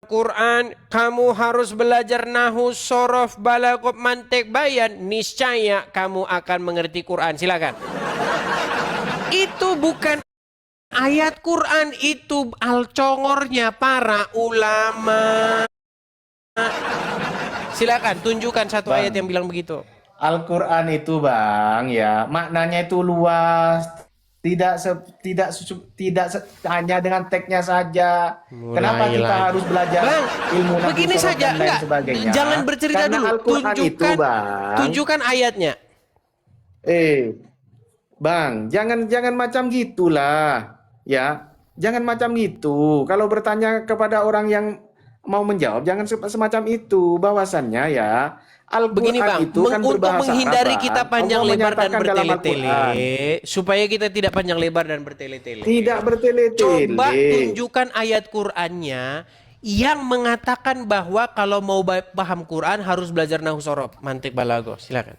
Quran, kamu harus belajar nahu, sorof, balaghah, mantik, bayan, niscaya kamu akan mengerti Quran. Silakan. Itu bukan ayat Quran, itu alcongornya para ulama. Silakan tunjukkan satu ayat yang Bang, bilang begitu. Al-Quran itu bang ya maknanya itu luas, tidak hanya dengan teksnya saja. Kenapa Mulai kita lagi. harus belajar Bang, ilmu nahwu begini sorof saja. dan lain Enggak, sebagainya? jangan bercerita Karena dulu. Al-Quran itu bang, Tunjukkan ayatnya. eh bang, jangan macam gitulah ya, jangan macam gitu. Kalau bertanya kepada orang yang mau menjawab, jangan semacam itu. Bahwasannya ya Begini Al-Quran Bang, itu kan untuk berbahasa Arab menghindari kita bang. Allah panjang lebar dan menyatakan dalam Al-Quran. bertele-tele, supaya kita tidak panjang lebar dan bertele-tele, Tidak bertele-tele. coba tunjukkan ayat Qur'annya yang mengatakan bahwa kalau mau paham Quran harus belajar nahwu sorof, mantik, balaghah. Silakan.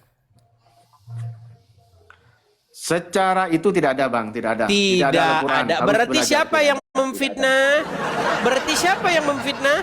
Secara itu tidak ada bang, tidak ada. Tidak ada Tidak Al-Quran. ada. Harus Berarti belajar. siapa Tidak yang ada. Tidak ada. memfitnah? Berarti siapa yang memfitnah?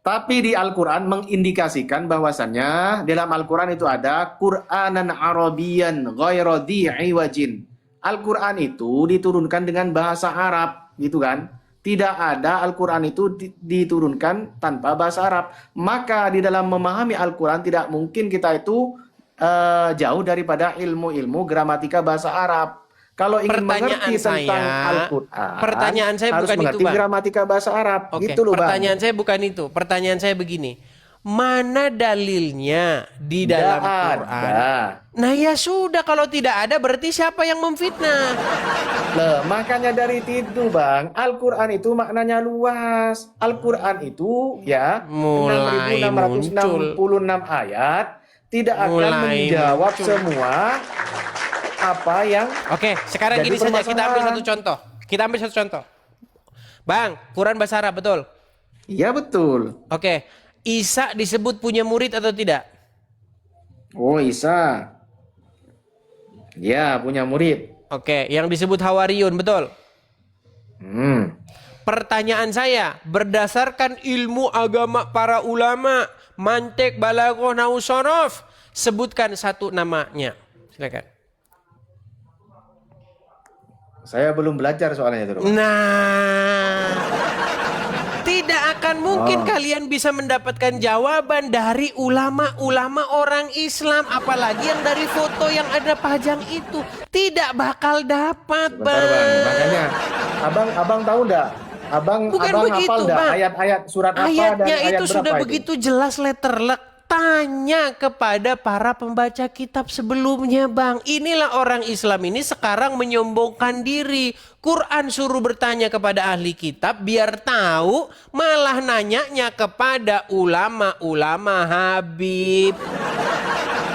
Tapi di Al-Quran mengindikasikan bahwasannya dalam Al-Quran itu ada Qur'anan Arabian ghairu dhi wajin. Al-Quran itu diturunkan dengan bahasa Arab, gitu kan? Tidak ada Al-Quran itu diturunkan tanpa bahasa Arab. Maka di dalam memahami Al-Quran tidak mungkin kita itu jauh daripada ilmu-ilmu gramatika bahasa Arab. Kalau ingin mengerti tentang Al-Quran, Pertanyaan saya harus bukan itu, mengerti Bang. gramatika bahasa Arab. Oke, Gitu loh, Bang. pertanyaan saya bukan itu. Pertanyaan saya begini. Mana dalilnya di Tidak dalam Quran? ada. Nah ya sudah, kalau tidak ada berarti siapa yang memfitnah? Loh, makanya dari itu, Bang, Al-Quran itu maknanya luas. Al-Quran itu ya Mulai muncul. 6.666 ayat tidak akan Mulai menjawab muncul. semua apa yang Oke, sekarang jadi gini saja, kita ambil permasalahan. satu contoh. Kita ambil satu contoh. Bang, Quran bahasa Arab, betul? Iya betul. Oke, Isa disebut punya murid atau tidak? Oh, Isa. Ya, punya murid. Oke, yang disebut Hawariyun, betul? Hmm. Pertanyaan saya, berdasarkan ilmu agama para ulama, mantik, balaghah, nahwu, sorof, sebutkan satu namanya. Silakan. Saya belum belajar soalnya itu, Bang. Nah, tidak akan mungkin Oh. kalian bisa mendapatkan jawaban dari ulama-ulama orang Islam, apalagi yang dari foto yang ada pajang itu. Tidak bakal dapat, Sebentar, Bang. Bang. Makanya abang tahu enggak? Bukan Abang begitu, hafal enggak Bang. ayat-ayat surat apa dan Ayatnya ayat itu berapa sudah itu? begitu jelas letterlek. Tanya kepada para pembaca kitab sebelumnya, Bang. Inilah orang Islam ini sekarang menyombongkan diri. Quran suruh bertanya kepada ahli kitab biar tahu, malah nanyanya kepada ulama-ulama Habib.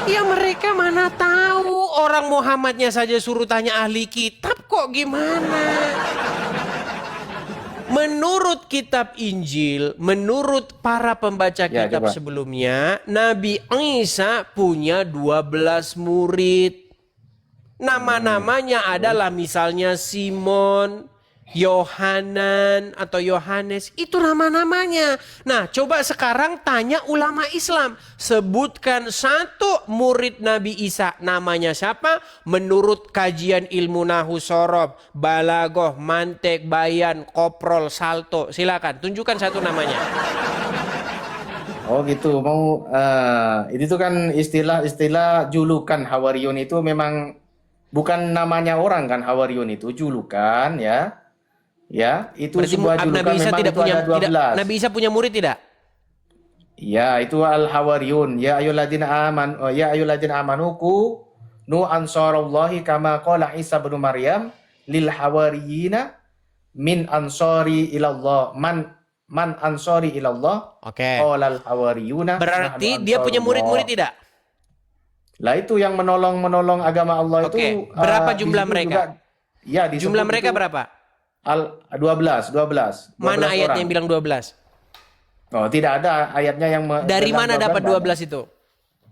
Ya mereka mana tahu, orang Muhammadnya saja suruh tanya ahli kitab, kok gimana? Menurut kitab Injil, menurut para pembaca Ya, kitab coba. sebelumnya, Nabi Isa punya 12 murid. Nama-namanya adalah misalnya Simon, Yohanan atau Yohanes. Itu nama-namanya. Nah, coba sekarang tanya ulama Islam. Sebutkan satu murid Nabi Isa. Namanya siapa? Menurut kajian ilmu nahwu sorof, balaghah, mantik, bayan, koprol, salto. Silakan, tunjukkan satu namanya. Oh gitu, mau itu tuh kan istilah-istilah julukan Hawariyun itu memang bukan namanya orang kan, Hawariyun itu julukan ya. Ya, itu Berarti sebuah julukan Nabi Isa memang tidak itu punya, ada 12. Nabi Isa punya murid tidak? Ya, itu Al-Hawariyun. Ya ayyuhalladzina amanu nu ansarallahi kama qala Isa bin Maryam lil hawariyina min ansari ilallah man ansari ilallah Oke. qala al hawariyuna Berarti nahnu dia punya murid-murid ansarullah. tidak? Lah itu yang menolong agama Allah Oke. itu Berapa di jumlah situ mereka? juga, ya disebut Jumlah mereka itu berapa? 12 Mana ayatnya orang. yang bilang 12? Oh, tidak ada ayatnya yang Dari bilang mana dapat 12 ada. 12 itu?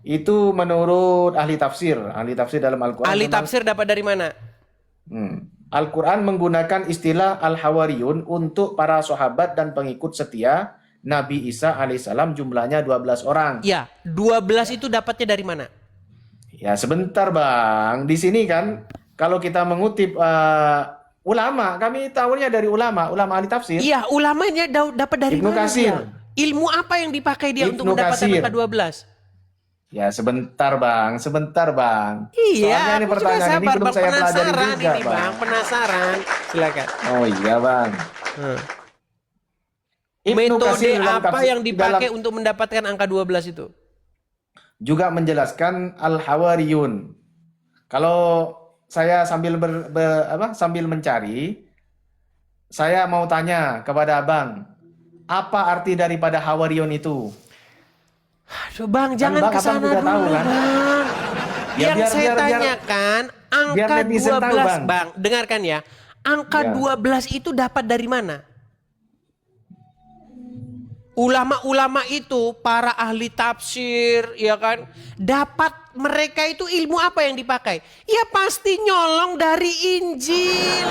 Itu menurut ahli tafsir dalam Al-Quran Ahli memang tafsir dapat dari mana? Al-Quran menggunakan istilah Al-Hawariyun untuk para sahabat dan pengikut setia Nabi Isa alaihissalam, jumlahnya 12 orang. Ya, 12 itu dapatnya dari mana? Ya, sebentar Bang. Di sini kan kalau kita mengutip ulama, kami tahunya dari ulama ahli tafsir. Iya, ulamanya dapat dari Ibnu mana Katsir. dia? Ilmu apa yang dipakai dia untuk Ibnu mendapatkan Katsir. angka 12? Ya, sebentar Bang. Iya, Soalnya ini aku juga pertanyaan ini sabar belum Bang, saya pelajari penasaran juga, ini Bang, penasaran. Silakan. Oh iya Bang. Hmm. Ibnu Metode Katsir dalam apa tafsir- yang dipakai untuk mendapatkan angka 12 itu? juga menjelaskan Al-Hawariyun. Kalau saya sambil mencari, saya mau tanya kepada Abang, apa arti daripada Hawariyun itu? Aduh Bang, jangan Bang, kesana Abang juga dulu tahu, kan? Bang. Ya, Yang saya biar tanyakan, biar angka netizen 12 tahu, Bang. Bang, dengarkan ya. Angka Ya. 12 itu dapat dari mana? Ulama-ulama itu, para ahli tafsir, ya kan, dapat mereka itu ilmu apa yang dipakai? Ya pasti nyolong dari Injil.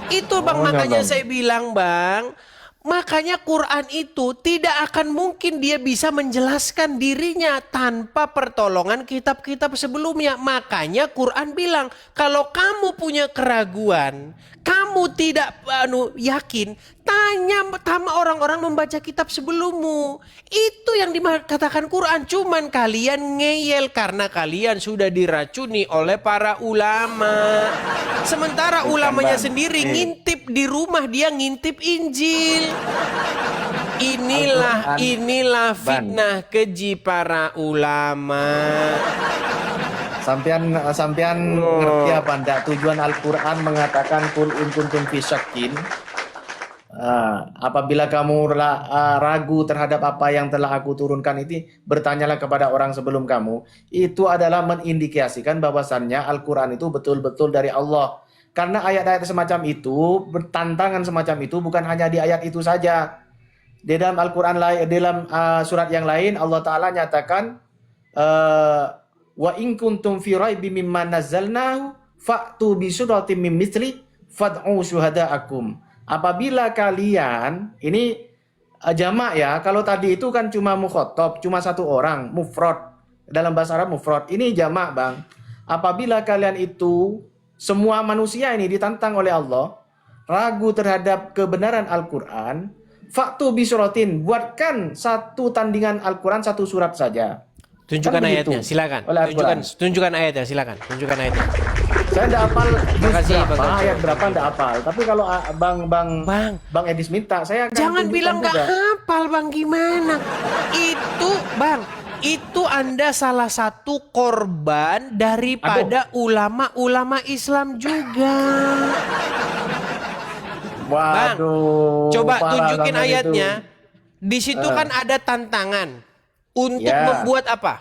Itu Bang, Oh, makanya nyolong. saya bilang Bang, makanya Quran itu tidak akan mungkin dia bisa menjelaskan dirinya tanpa pertolongan kitab-kitab sebelumnya. Makanya Quran bilang, kalau kamu punya keraguan, kamu tidak yakin, tanya sama orang-orang membaca kitab sebelummu. Itu yang dikatakan Quran. Cuman kalian ngeyel karena kalian sudah diracuni oleh para ulama. Sementara Bukan, ulamanya Bang. sendiri Nih. ngintip di rumah, dia ngintip Injil. Al-Quran, Inilah Bang. fitnah keji para ulama. Sampean ngerti apa ndak tujuan Al-Quran mengatakan kul in kuntum fi syakkin. Apabila kamu ragu terhadap apa yang telah aku turunkan itu, bertanyalah kepada orang sebelum kamu. Itu adalah mengindikasikan bahwasannya Al-Quran itu betul-betul dari Allah. Karena ayat-ayat semacam itu, bertantangan semacam itu bukan hanya di ayat itu saja. Di dalam Al-Quran dalam surat yang lain Allah Ta'ala nyatakan wa in kuntum fi raibim mimma nazzalnahu fa'tu bi suratim min mithli fad'u syuhada'akum. Apabila kalian ini jamak ya, kalau tadi itu kan cuma mukhatab, cuma satu orang, mufrad. Dalam bahasa Arab mufrad. Ini jamak, Bang. Apabila kalian itu semua manusia ini ditantang oleh Allah, ragu terhadap kebenaran Al-Quran, faktu bisuratin, buatkan satu tandingan Al-Quran, satu surat saja. Tunjukkan Kan ayatnya, begitu. silakan. Oleh Al-Quran. Tunjukkan ayatnya, silakan. Tunjukkan ayatnya. Saya tidak hafal Makasih, berapa, Bang. ayat berapa tidak hafal. Tapi kalau Bang. Bang Edis minta, saya akan Jangan tunjukkan bilang gak juga. hafal Bang, gimana? Itu Bang, itu Anda salah satu korban daripada ulama-ulama Islam juga. Bang, Waduh. coba parah tunjukin banget ayatnya. itu. Di situ kan ada tantangan untuk Ya. membuat apa?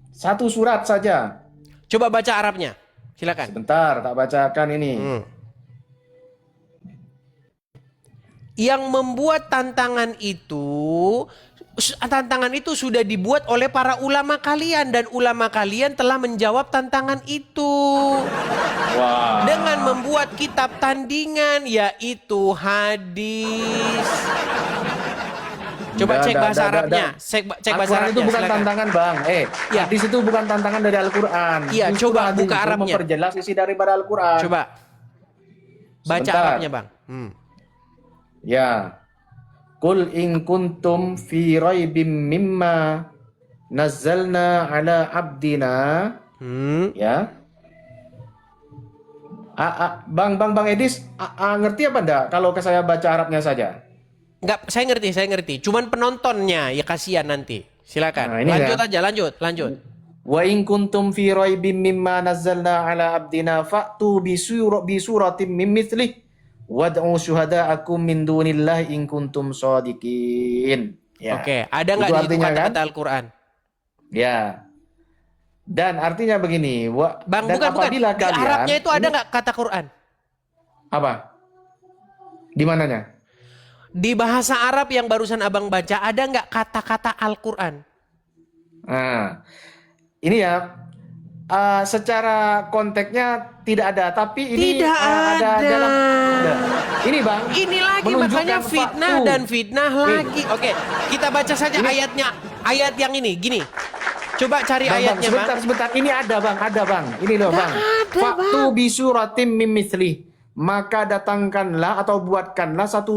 Satu surat saja. Coba baca Arabnya. Silakan. Sebentar, tak bacakan ini. Yang membuat tantangan itu sudah dibuat oleh para ulama kalian, dan ulama kalian telah menjawab tantangan itu. Wah. Dengan membuat kitab tandingan, yaitu hadis. Coba cek bahasa Arabnya. Cek bahasa Al-Quran itu Arabnya. bukan Silakan. tantangan, Bang. Ya. Hadis itu bukan tantangan dari Al-Quran. Iya, Justru coba hadis buka itu Arabnya. memperjelas isi daripada Al-Quran. Coba baca Sebentar. Arabnya, Bang. Ya. Qul in kuntum fi raibim mimma nazzalna ala abdina. Ya. Bang Edis, ngerti apa enggak kalau saya baca Arabnya saja? Enggak, saya ngerti. Cuman penontonnya ya kasihan nanti. Silakan. Nah, ini lanjut ya. aja, lanjut. Wa in kuntum fi raibim mimma nazzalna ala abdina fa'tu bi suratin min mithlih wad'u syuhada'akum min dunillahi in kuntum shadiqin. Ya. Oke, ada nggak Itu di situ artinya, kata-kata kan? Al-Quran? Ya. Dan artinya begini, Bang, dan bukan. apabila Di kalian Arabnya itu ada nggak kata Quran? apa? Di mananya? Di bahasa Arab yang barusan abang baca, ada nggak kata-kata Al-Quran? Nah, ini ya, secara konteksnya tidak ada, tapi ini Tidak ada ada. dalam ini Bang. Ini lagi menunjukkan makanya fitnah faktu. dan fitnah lagi. Oke, kita baca saja ayatnya. Ayat yang ini, gini. Coba cari ayatnya, Bang. Sebentar. Ini ada Bang. Ini loh Bang. Faktu bisuratim mimithli. Maka datangkanlah atau buatkanlah satu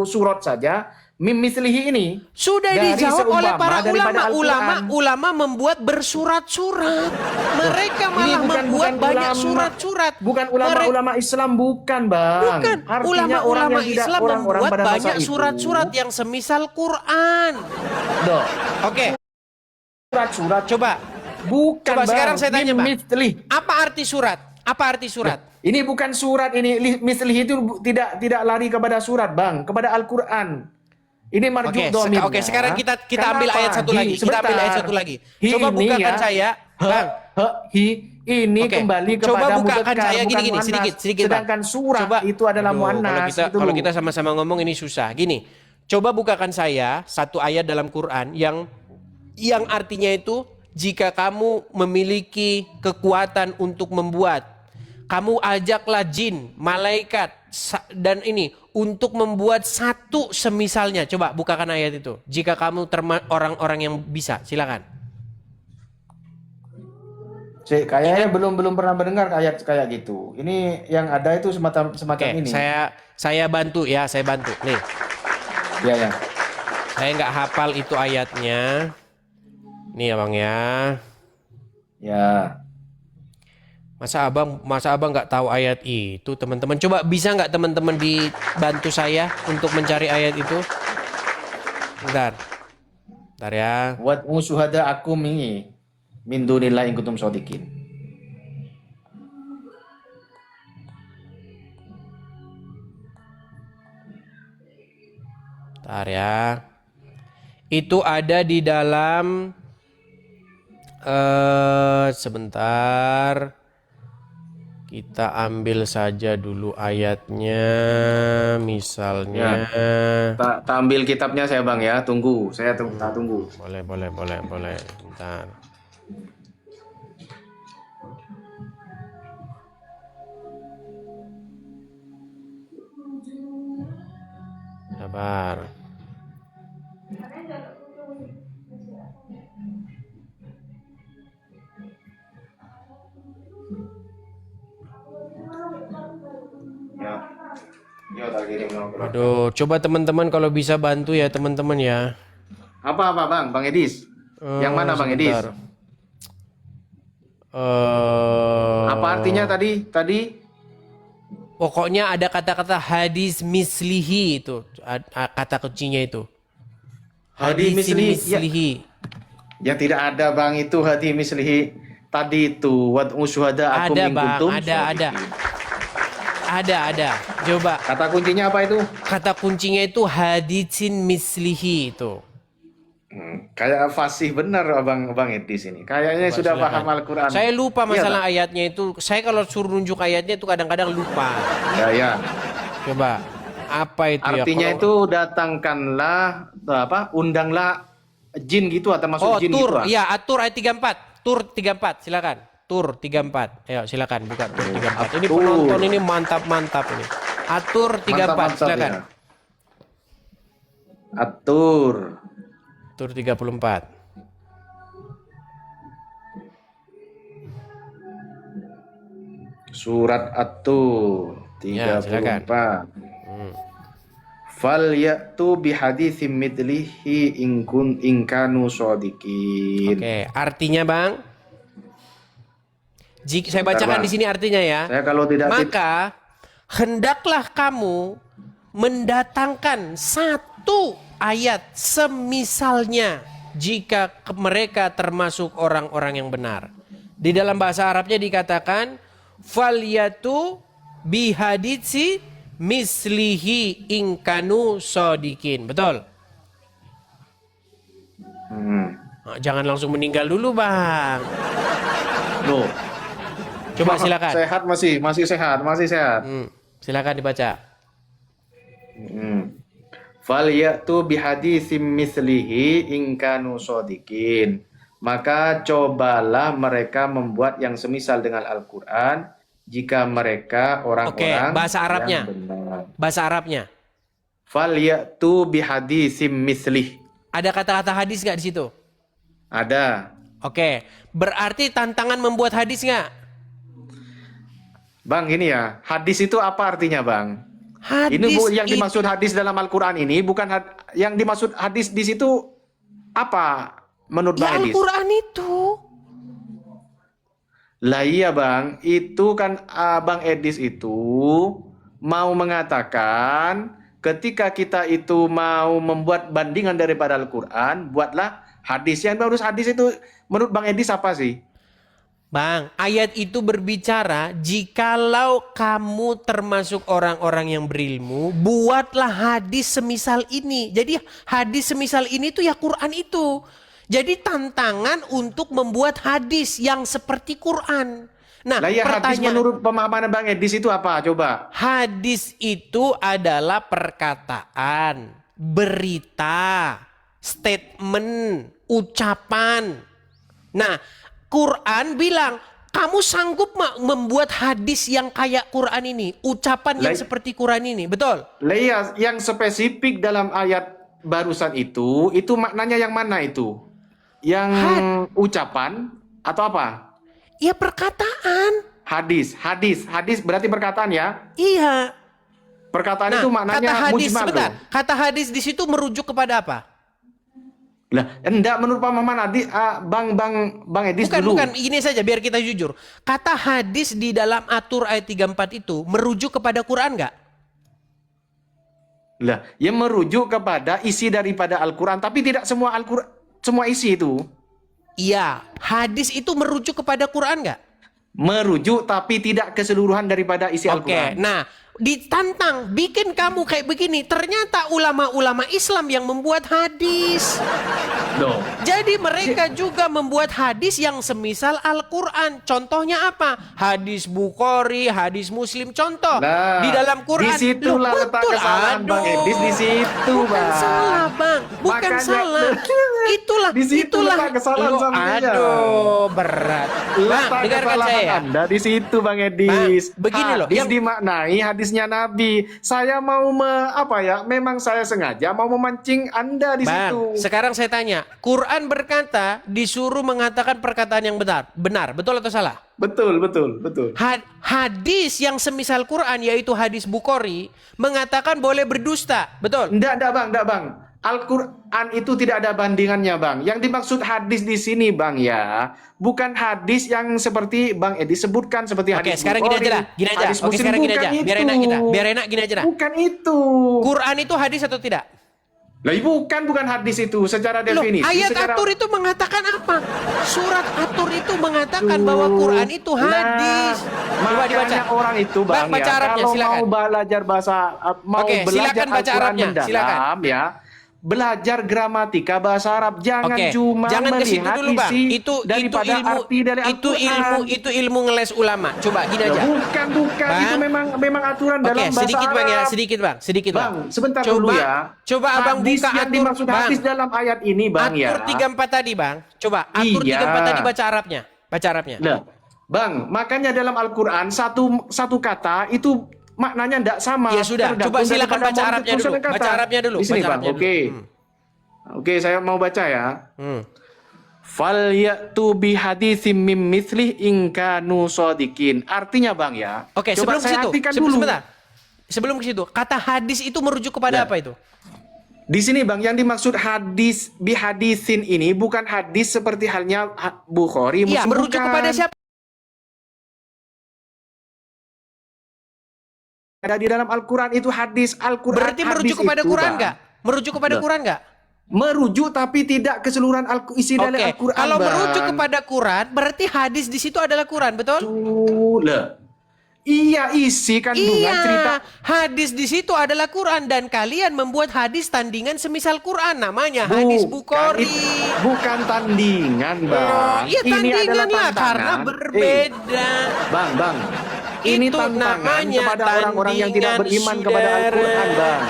surat saja mimithlihi ini. Sudah dari dijawab oleh seumpama para daripada Al-Quran. ulama membuat bersurat-surat. Mereka Ini malah membuat banyak ulama- surat-surat. Bukan ulama-ulama Islam, bukan Bang. Bukan, Artinya ulama-ulama orang yang tidak Islam orang-orang membuat pada masa banyak itu. surat-surat yang semisal Quran. Doh, Oke, surat-surat coba. bukan Coba Bang. sekarang saya tanya, Bang. Mimithli. Apa arti surat? Apa arti surat? Ini bukan surat, ini mislihi itu tidak lari kepada surat, Bang, kepada Al-Qur'an. Ini marjuk domirnya. Oke, sekarang kita ambil Kenapa? ayat satu lagi. Kita ambil ayat satu lagi. Coba Ini bukakan ya. saya, Bang. Ini Oke. kembali kepada Coba bukakan mudzakkar, saya bukan gini, muannas. sedikit, Bang. Sedangkan surat Coba. itu adalah Aduh, muannas. Gitu kalau loh. kita sama-sama ngomong ini susah. Gini, coba bukakan saya satu ayat dalam Quran yang artinya itu jika kamu memiliki kekuatan untuk membuat, kamu ajaklah jin, malaikat dan ini untuk membuat satu semisalnya. Coba bukakan ayat itu. Jika kamu orang-orang yang bisa, silakan. Kayaknya belum pernah mendengar ayat kayak gitu. Ini yang ada itu semacam Oke, ini. saya bantu ya, saya bantu. Nih, Ya. saya nggak hafal itu ayatnya. Nih ya Bang ya. Ya. Masa abang nggak tahu ayat itu, teman-teman? Coba bisa nggak teman-teman dibantu saya untuk mencari ayat itu? Bentar ya. Wat musyuhada akum ini min dunillahi in kuntum shodiqin. Bentar ya. Itu ada di dalam sebentar. Kita ambil saja dulu ayatnya, misalnya. Tak ambil kitabnya saya Bang ya, tunggu. Saya tunggu. Boleh. Bentar. Sabar. Ya, tak kirim nomor. Aduh, coba teman-teman kalau bisa bantu ya teman-teman ya. Apa Bang? Bang Edis? Yang mana Bang Edis? Sebentar. Apa artinya tadi? Pokoknya ada kata-kata hadis mislihi itu, kata kuncinya itu. Hadis mislihi. mislihi. Yang tidak ada Bang itu hati mislihi. Tadi itu wat musyuhada akum Ada in Bang, kuntum ada. shodiqin. Ada. Coba Kata kuncinya apa itu? kata kuncinya itu hadisin mislihi itu. Kayak fasih benar Bang Edis ini. Kayaknya Coba sudah silakan. paham Al-Qur'an. Saya lupa Iya, masalah tak? ayatnya itu. Saya kalau suruh nunjuk ayatnya itu kadang-kadang lupa. Ya. Coba apa itu Artinya ya? itu datangkanlah undanglah jin gitu atau masuk Oh, jin tur. gitu. Iya, atur ayat 34. Tur 34, silakan. Tur 34. Ayo, silakan buka tur 34. Ini Atur. penonton ini mantap ini. Atur 34, Mantap, silakan. ya. Atur. Tur 34. Surat At-Tur Ya, silakan. 34. Fal ya'tu bihaditsim mithlihi in kanu shodiqin. Oke, artinya Bang. Jika saya Bentar, bacakan Bang. di sini artinya ya. Saya kalau tidak Maka hendaklah kamu mendatangkan satu ayat semisalnya jika mereka termasuk orang-orang yang benar. Di dalam bahasa Arabnya dikatakan falyatu bihaditsi mislihi ingkanu sodikin. Betul? Nah, jangan langsung meninggal dulu Bang. Loh, Coba silakan. sehat masih sehat. Silakan dibaca. Fal ya'tu bihaditsim mislihi in kanu shodiqin. Maka cobalah mereka membuat yang semisal dengan Al-Quran jika mereka Oke, orang-orang bahasa Arabnya. yang benar. Bahasa Arabnya. Falyatu bihaditsim mislih. Ada kata-kata hadis nggak di situ? Ada. Oke, berarti tantangan membuat hadis nggak? Bang, ini ya, hadis itu apa artinya, Bang? Hadis Ini yang itu dimaksud hadis dalam Al-Quran ini bukan yang dimaksud hadis di situ apa menurut ya Bang Edis? Al-Quran itu. Lah iya Bang, itu kan Bang Edis itu mau mengatakan ketika kita itu mau membuat bandingan daripada Al-Quran, buatlah hadis. Yang harus hadis itu menurut Bang Edis apa sih? Bang, ayat itu berbicara jikalau kamu termasuk orang-orang yang berilmu, buatlah hadis semisal ini. Jadi hadis semisal ini tuh ya Quran itu. Jadi tantangan untuk membuat hadis yang seperti Quran. Nah, Lah ya hadis pertanyaan, menurut pemahaman Bang Edis itu apa? Coba. hadis itu adalah perkataan, berita, statement, ucapan. Nah, Quran bilang, kamu sanggup membuat hadis yang kayak Quran ini, ucapan yang Lah- seperti Quran ini, betul? Lah iya, yang spesifik dalam ayat barusan itu maknanya yang mana itu? Yang ucapan atau apa? Ya perkataan. Hadis berarti perkataan ya? Iya. Perkataan Nah, itu kata maknanya hadis mujmal sebentar. tuh. Kata hadis di situ merujuk kepada apa? Lah, enggak menurut pemahaman Bang Edis Bukan, dulu. bukan. Ini saja biar kita jujur. Kata hadis di dalam atur ayat 34 itu merujuk kepada Quran nggak? Lah, yang merujuk kepada isi daripada Al-Qur'an, tapi tidak semua Al-Qur'an semua isi itu. Iya. Hadis itu merujuk kepada Quran nggak? Merujuk tapi tidak keseluruhan daripada isi Oke, Al-Qur'an. nah ditantang bikin kamu kayak begini. Ternyata ulama-ulama Islam yang membuat hadis. Loh. Jadi mereka juga membuat hadis yang semisal Al-Quran. Contohnya apa? Hadis Bukhari, hadis Muslim. Contoh Nah, di dalam Quran. disitulah Loh, letak betul. kesalahan Bang Aduh. Edis di situ, Bukan Bang. salah, Bang. Bukan Makanya- salah. Itulah, Di situ itulah. letak kesalahan Loh, samanya. aduh, berat. Bang, Letak dengarkan kesalahan saya. Anda di situ Bang Edis. Bang, begini loh, Hadis yang- dimaknai hadisnya Nabi. Saya mau memang saya sengaja mau memancing Anda di Bang, situ. sekarang saya tanya. Quran berkata disuruh mengatakan perkataan yang benar. Benar, betul atau salah? Betul. Hadis yang semisal Quran yaitu hadis Bukhari mengatakan boleh berdusta, betul? Enggak, Bang. Al-Quran itu tidak ada bandingannya, Bang. Yang dimaksud hadis di sini, Bang, ya, bukan hadis yang seperti Bang Edi sebutkan seperti Oke, hadis sekarang gini Bukhari, aja lah, gini aja. hadis Oke, Muslim. sekarang gini Bukan aja. Biar itu. enak kita, biar enak gini aja lah. Bukan itu. Quran itu hadis atau tidak? Lah, bukan hadis itu secara Loh, definisi. ayat secara... atur itu mengatakan apa? Surat atur itu mengatakan bahwa Quran itu hadis. Coba Makanya dibaca. orang itu, Bang, Baca ya, Arabnya, kalau silakan. mau belajar bahasa, mau Oke, belajar silakan baca Al-Quran Arabnya, mendalam, silakan. ya, belajar gramatika bahasa Arab. Jangan Oke, cuma jangan ke situ melihat dulu, Bang. isi Itu daripada ilmu, arti dari Al-Quran. itu ilmu ngeles ulama. Coba gini aja. Bukan. Bang. Itu memang aturan Oke, dalam bahasa sedikit Bang ya, Arab. sedikit Bang. Sebentar Coba, dulu ya. Coba Abang Hadis buka yang atur, dimaksud Bang. hadis dalam ayat ini, Bang, ya. Atur 34 tadi, Bang. Coba atur Iya. 34 tadi baca Arabnya. Baca Arabnya. Nah, Bang, makanya dalam Al-Quran satu kata itu maknanya tidak sama. Ya sudah, tergantung coba silakan daripada baca motif Arabnya dulu. susunan kata. Baca Arabnya dulu. Di sini, Baca Bang. Arabnya Oke. dulu. Oke, saya mau baca ya. Fal ya'tu bi haditsim mim mithlih in kanu shadiqin. Artinya, Bang, ya. Oke, Coba sebelum ke saya situ. artikan dulu. Sebentar. Sebelum ke situ, kata hadis itu merujuk kepada Ya. apa itu? Di sini, Bang, yang dimaksud hadis bi hadisin ini bukan hadis seperti halnya Bukhari, Iya, Muslim, merujuk bukan. kepada siapa? Ada di dalam Al-Quran itu hadis. Al-Quran Berarti merujuk hadis kepada itu, Quran Bang. nggak? Merujuk kepada Loh. Quran nggak? Merujuk tapi tidak keseluruhan isi dari Oke, Al-Quran. kalau Bang. merujuk kepada Quran, berarti hadis di situ adalah Quran, betul? Lah. Iya, isi kandungan cerita. Hadis di situ adalah Quran dan kalian membuat hadis tandingan semisal Quran, namanya hadis Bukhari. Bukan tandingan, Oh, Bang. iya Ini tandingan adalah lah tantangan. karena berbeda. Bang. Ini Itu tantangan namanya kepada orang-orang yang tidak tandingan, beriman kepada saudara. Al-Quran, Bang.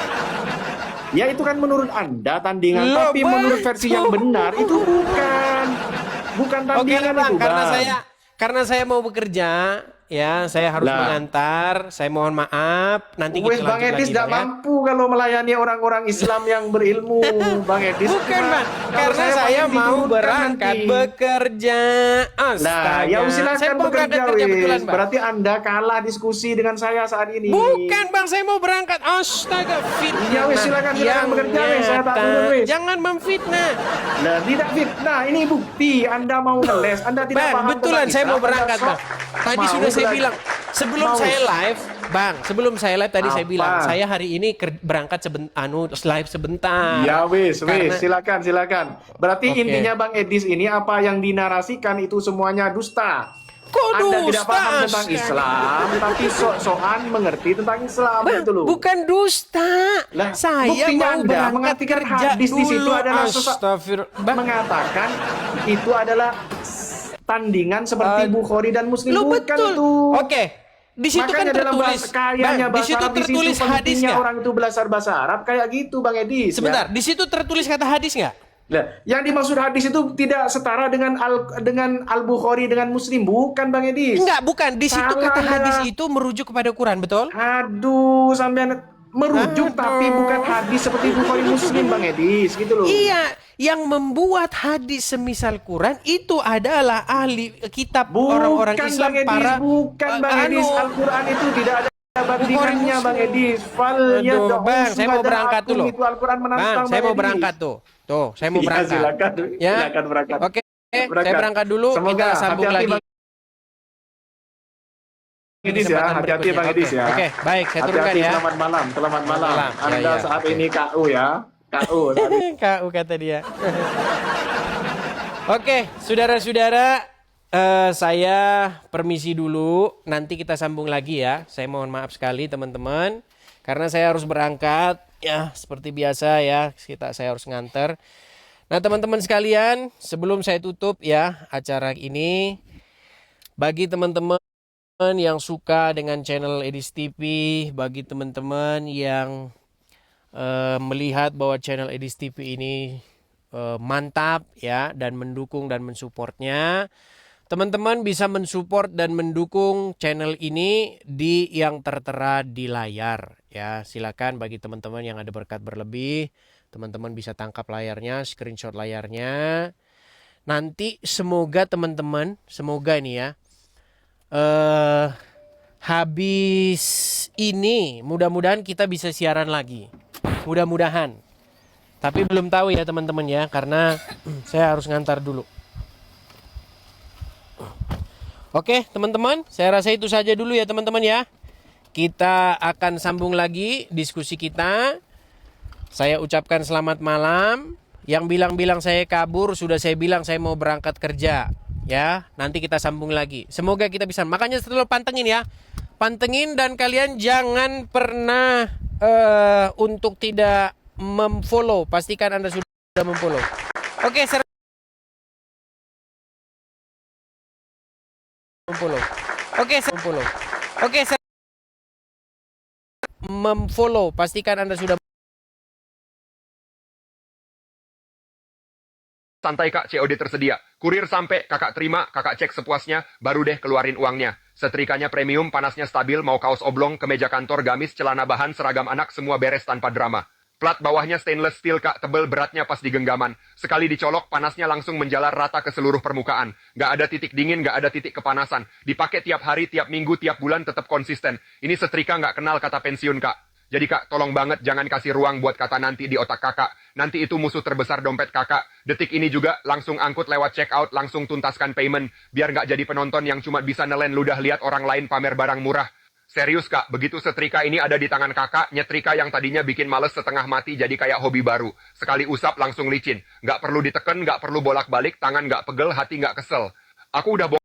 Ya itu kan menurut Anda tandingan, Loh, tapi menurut versi yang betul. benar itu bukan. Bukan Oke tandingan lah Bang, itu, Bang. karena saya mau bekerja, ya saya harus Lah. mengantar. Saya mohon maaf. Nanti Wes, kita Bang lanjut Edis lagi tidak Bang, ya. mampu kalau melayani orang-orang Islam yang berilmu, Bang Edis. Bukan Cuma Bang, kalau karena saya panggil mau diturunkan berangkat nanti. bekerja. Nah, ya Astaga, silakan saya mau berangkat bekerja, kerja betulan wes. Bang. Berarti Anda kalah diskusi dengan saya saat ini. Bukan Bang, saya mau berangkat. Astaga, fitnah. Ya wes, silakan yang bekerja, wes. Saya tak nyata. turun, wes. Jangan memfitnah. Nah, tidak fitnah, ini bukti Anda mau ngeles, Anda tidak Bang, paham betulan tentang saya Islam, mau berangkat Anda Bang. Tadi mau sudah saya belajar. bilang, sebelum Mau. saya live, Bang, sebelum saya live tadi saya Apa? bilang, saya hari ini berangkat live sebentar. Ya wes, Karena- silakan. Berarti Oke. intinya Bang Edis ini apa yang dinarasikan itu semuanya dusta. Kok Anda tidak dusta, paham tentang astaga? Islam, tapi sok-sokan mengerti tentang Islam Bang, itu loh. bukan dusta. Lah, Saya buktinya mau Anda berangkat mengartikan kerja hadis dulu. di situ adalah Bang, mengatakan itu adalah tandingan seperti Bukhari dan Muslim, lu bukan betul. itu. Oke. Di situ Makanya kan dalam tertulis, bahasa kayanya Bang, di bahasa situ Arab, di situ tertulis hadis pentingnya nggak? orang itu belajar bahasa Arab kayak gitu Bang Edis. Sebentar, Ya. di situ tertulis kata hadis nggak? Nah, yang dimaksud hadis itu tidak setara dengan Al-Bukhari dengan Muslim, bukan Bang Edis. Enggak, bukan. Di situ Salah kata Anda. hadis itu merujuk kepada Quran, betul? Aduh, sampean merujuk tapi bukan hadis seperti Bukhari Muslim Bang Edis gitu loh. Iya, yang membuat hadis semisal Quran itu adalah ahli kitab orang-orang Bukan Islam Bang Edis, para bukan Bang Edis. Al-Quran itu tidak ada bandingannya Bang Edis. Aduh, Bang, saya mau berangkat dulu. Itu Al-Quran menantang Bang, saya mau Edis. berangkat tuh. Tuh, saya mau Ya, berangkat. silakan berangkat. Oke, saya Berangkat. berangkat dulu. Semoga Kita sambung hati-hati, lagi. Bang Edis ya, Kesempatan hati-hati berikutnya. Bang Edis ya. Oke, baik, saya turunkan Hati-hati, ya. selamat malam. malam. Anda Ya, saat oke. ini KU ya. KU saat ini. KU kata dia. Oke, saudara-saudara, saya permisi dulu. Nanti kita sambung lagi ya. Saya mohon maaf sekali teman-teman, karena saya harus berangkat. Ya, seperti biasa ya, saya harus nganter. Nah, teman-teman sekalian, sebelum saya tutup ya acara ini, bagi teman-teman yang suka dengan channel Edis TV, bagi teman-teman yang melihat bahwa channel Edis TV ini mantap ya dan mendukung dan mensupportnya, teman-teman bisa mensupport dan mendukung channel ini di yang tertera di layar ya. Silakan bagi teman-teman yang ada berkat berlebih, teman-teman bisa tangkap layarnya, screenshot layarnya. Nanti semoga teman-teman, semoga ini ya, habis ini mudah-mudahan kita bisa siaran lagi. Mudah-mudahan. Tapi belum tahu ya teman-teman ya, karena saya harus ngantar dulu. Oke teman-teman, saya rasa itu saja dulu ya teman-teman ya. Kita akan sambung lagi diskusi kita. Saya ucapkan selamat malam. Yang bilang-bilang saya kabur, sudah saya bilang saya mau berangkat kerja. Ya, nanti kita sambung lagi. Semoga kita bisa. Makanya setelah pantengin ya. Pantengin dan kalian jangan pernah untuk tidak memfollow. Pastikan Anda sudah memfollow. Oke, memfollow. Oke, memfollow. Oke, memfollow. Pastikan Anda sudah. Santai kak, COD tersedia. Kurir sampai, kakak terima, kakak cek sepuasnya, baru deh keluarin uangnya. Setrikanya premium, panasnya stabil, mau kaos oblong, kemeja kantor, gamis, celana bahan, seragam anak, semua beres tanpa drama. Plat bawahnya stainless steel kak, tebel beratnya pas di genggaman. Sekali dicolok, panasnya langsung menjalar rata ke seluruh permukaan. Nggak ada titik dingin, nggak ada titik kepanasan. Dipakai tiap hari, tiap minggu, tiap bulan tetap konsisten. Ini setrika nggak kenal kata pensiun kak. Jadi kak, tolong banget jangan kasih ruang buat kata nanti di otak kakak. Nanti itu musuh terbesar dompet kakak. Detik ini juga langsung angkut lewat check out, langsung tuntaskan payment. Biar nggak jadi penonton yang cuma bisa nelen ludah lihat orang lain pamer barang murah. Serius kak, begitu setrika ini ada di tangan kakak, nyetrika yang tadinya bikin males setengah mati jadi kayak hobi baru. Sekali usap langsung licin. Nggak perlu diteken, nggak perlu bolak-balik, tangan nggak pegel, hati nggak kesel. Aku udah